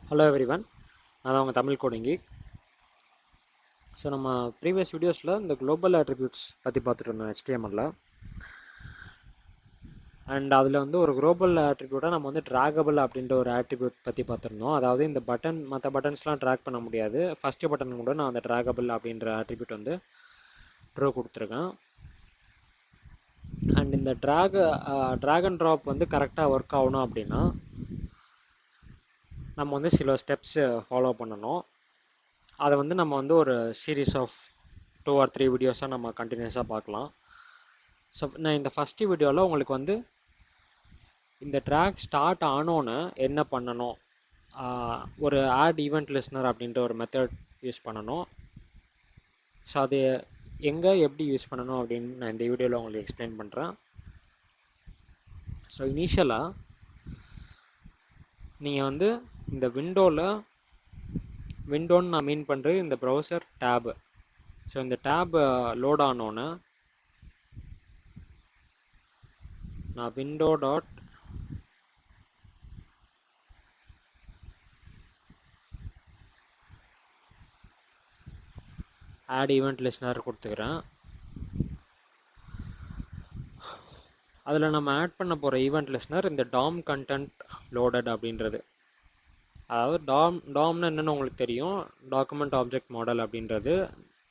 Hello everyone, நான் உங்கள் Tamil கோடிங்கி. So நம்ம ப்ரீவியஸ் வீடியோஸில் இந்த குளோபல் அட்ரிபியூட்ஸ் பற்றி பார்த்துட்டு இருந்தோம் HTML. அண்ட் அதில் வந்து ஒரு குளோபல் ஆட்ரிபியூட்டாக நம்ம வந்து ட்ராகபிள் அப்படின்ற ஒரு ஆட்ரிபியூட் பற்றி பார்த்துருந்தோம். அதாவது இந்த பட்டன் மற்ற பட்டன்ஸ்லாம் ட்ராக் பண்ண முடியாது. ஃபஸ்ட்டு பட்டன் கூட நான் அந்த ட்ராகபிள் அப்படின்ற ஆட்ரிபியூட் வந்து ட்ரூ கொடுத்துருக்கேன். அண்ட் இந்த ட்ராக் அண்ட் ட்ராப் வந்து கரெக்டாக ஒர்க் ஆகணும் அப்படின்னா நம்ம வந்து சில ஸ்டெப்ஸ் ஃபாலோ பண்ணணும். அதை வந்து நம்ம வந்து ஒரு சீரீஸ் ஆஃப் 2 or 3 வீடியோஸாக நம்ம கண்டினியூஸாக பார்க்கலாம். ஸோ நான் இந்த ஃபஸ்ட்டு வீடியோவில் உங்களுக்கு வந்து இந்த ட்ராக் ஸ்டார்ட் ஆனோன்னு என்ன பண்ணணும், ஒரு ஆட் ஈவெண்ட் லிஸ்னர் அப்படின்ற ஒரு மெத்தட் யூஸ் பண்ணணும். ஸோ அது எங்கே எப்படி யூஸ் பண்ணணும் அப்படின்னு நான் இந்த வீடியோவில் உங்களுக்கு எக்ஸ்பிளைன் பண்ணுறேன். ஸோ இனிஷியலாக நீங்கள் வந்து இந்த விண்டோன்னு நான் மீன் பண்ணுறது இந்த ப்ரௌசர் டேபு. ஸோ இந்த டேப் லோட் ஆனோன்னு நான் window dot add event listener கொடுத்துக்கிறேன். அதில் நம்ம ஆட் பண்ண போகிற ஈவெண்ட் லிஸ்னர் இந்த டாம் கண்டென்ட் லோடட் அப்படின்றது. அதாவது டாம்னு என்னென்னு உங்களுக்கு தெரியும், டாக்குமெண்ட் ஆப்ஜெக்ட் மாடல் அப்படின்றது.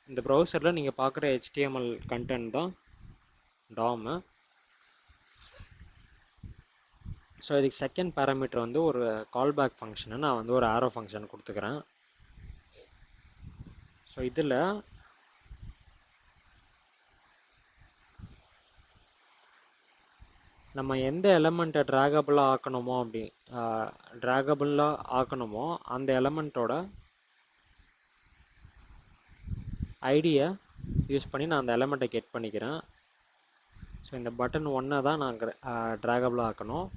இந்த ப்ரௌசரில் நீங்கள் பார்க்குற HTML கண்டென்ட் தான் டாமு. ஸோ இதுக்கு செகண்ட் பேராமீட்டர் வந்து ஒரு கால்பேக் ஃபங்க்ஷனு நான் வந்து ஒரு ஆரோ ஃபங்க்ஷன் கொடுத்துக்கிறேன். ஸோ இதில் நம்ம எந்த எலமெண்ட்டை ட்ராகபிளாக ஆக்கணுமோ அந்த எலமெண்ட்டோட ஐடியை யூஸ் பண்ணி நான் அந்த எலமெண்ட்டை கெட் பண்ணிக்கிறேன். ஸோ இந்த பட்டன் 1 தான் நான் ட்ராகபிளாக ஆக்கணும்.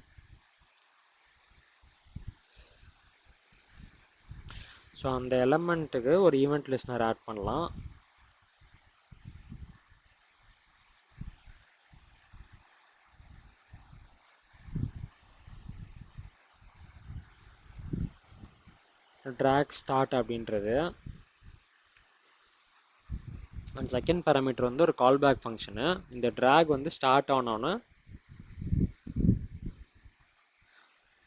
ஸோ அந்த எலமெண்ட்டுக்கு ஒரு ஈவெண்ட் லிஸ்னர் ஆட் பண்ணலாம். ட்ராக் ஸ்டார்ட் அப்படின்றது. அண்ட் செகண்ட் பேராமீட்டர் வந்து ஒரு கால்பேக் ஃபங்க்ஷனு. இந்த ட்ராக் வந்து ஸ்டார்ட் ஆனோன்னு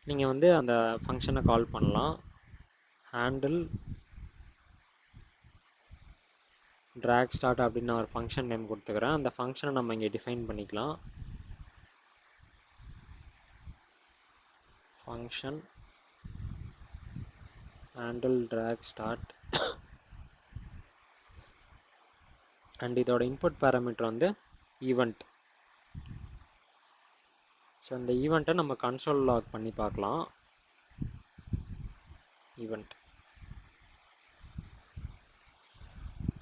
நீங்கள் வந்து அந்த ஃபங்க்ஷனை கால் பண்ணலாம். ஹேண்டில் ட்ராக் ஸ்டார்ட் அப்படின்னு நான் ஒரு ஃபங்க்ஷன் நேம் கொடுத்துக்கிறேன். அந்த ஃபங்க்ஷனை நம்ம இங்கே டிஃபைன் பண்ணிக்கலாம். Function handle track start. And இதோட இன்புட் பேராமீட்டர் வந்து ஈவெண்ட். ஸோ இந்த ஈவெண்ட்டை நம்ம கன்சோல் லாக் பண்ணி பார்க்கலாம். ஈவெண்ட்.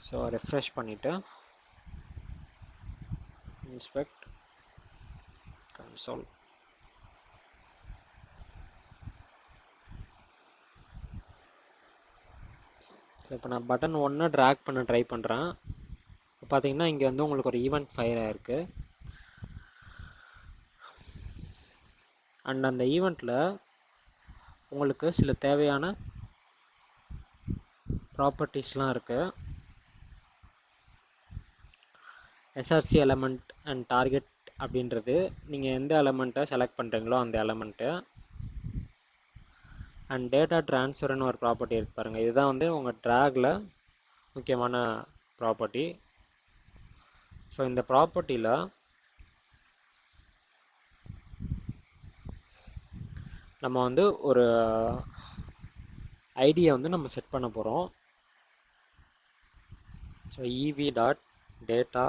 ஸோ ரெஃப்ரெஷ் பண்ணிவிட்டு இன்ஸ்பெக்ட் கன்சோல். ஸோ இப்போ நான் பட்டன் 1 ட்ராக் பண்ண ட்ரை பண்ணுறேன். இப்போ பார்த்தீங்கன்னா இங்கே வந்து உங்களுக்கு ஒரு ஈவெண்ட் ஃபயர் ஆகிருக்கு. அண்ட் அந்த ஈவெண்ட்டில் உங்களுக்கு சில தேவையான ப்ராப்பர்ட்டிஸ்லாம் இருக்குது. SRC எலமெண்ட் அண்ட் டார்கெட் அப்படின்றது நீங்கள் எந்த எலமெண்ட்டை செலக்ட் பண்ணுறீங்களோ அந்த எலமெண்ட்டு. அண்ட் டேட்டா ட்ரான்ஸ்ஃபர்னு ஒரு ப்ராப்பர்ட்டி இருக்கு பாருங்கள். இதுதான் வந்து உங்கள் ட்ராகில் முக்கியமான ப்ராப்பர்ட்டி. ஸோ இந்த ப்ராப்பர்ட்டியில் நம்ம வந்து ஒரு ஐடியை வந்து நம்ம செட் பண்ண போகிறோம். So ev.data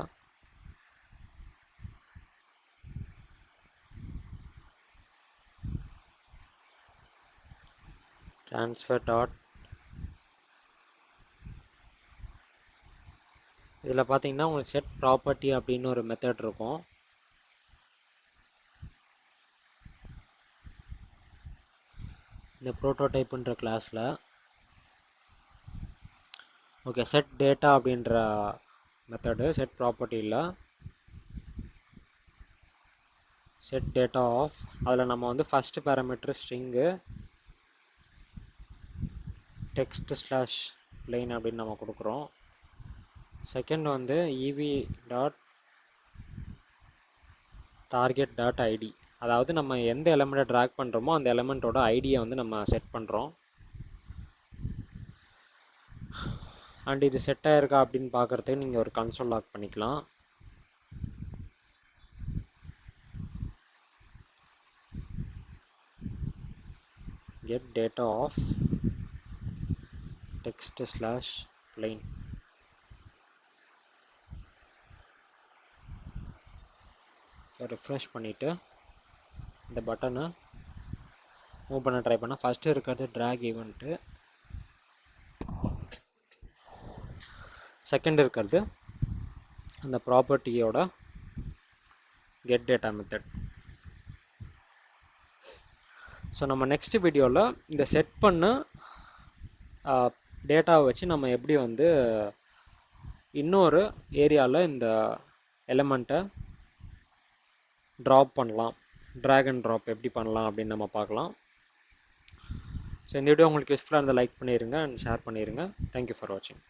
transfer dot. இதில் பார்த்தீங்கன்னா உங்களுக்கு செட் ப்ராப்பர்ட்டி அப்படின்னு ஒரு மெத்தட் இருக்கும். இந்த ப்ரோட்டோடைப்புன்ற கிளாஸில் ஓகே செட் டேட்டா அப்படின்ற மெத்தடு செட் ப்ராப்பர்ட்டியில் செட் டேட்டா ஆஃப். அதில் நம்ம வந்து first parameter string, text slash plain அப்படின்னு நம்ம கொடுக்குறோம். செகண்ட் வந்து ev.target.id, அதாவது நம்ம எந்த எலமெண்ட்டை ட்ராக் பண்ணுறோமோ அந்த எலமெண்ட்டோட ஐடியை வந்து நம்ம செட் பண்ணுறோம். அண்ட் இது செட் ஆயிருக்கா அப்படின்னு பார்க்குறதுக்கு நீங்கள் ஒரு கன்சோல் லாக் பண்ணிக்கலாம். get data of text slash plain. Refresh பண்ணிவிட்டு இந்த பட்டனை மூவ் பண்ண ட்ரை பண்ணால் ஃபஸ்ட்டு இருக்கிறது ட்ராக் ஈவெண்ட்டு, செகண்ட் இருக்கிறது அந்த ப்ராப்பர்ட்டியோட கெட் டேட்டா மெத்தட். ஸோ நம்ம நெக்ஸ்ட் வீடியோவில் இந்த செட் பண்ண டேட்டாவை வச்சு நம்ம எப்படி வந்து இன்னொரு ஏரியாவில் இந்த எலமெண்ட்டை ட்ராப் பண்ணலாம், ட்ராக் அண்ட் ட்ராப் எப்படி பண்ணலாம் அப்படின்னு நம்ம பார்க்கலாம். ஸோ இந்த வீடியோ உங்களுக்கு யூஸ்ஃபுல்லாக இருந்தால் லைக் பண்ணிடுங்க அண்ட் ஷேர் பண்ணிடுங்க. தேங்க்யூ ஃபார் வாட்சிங்.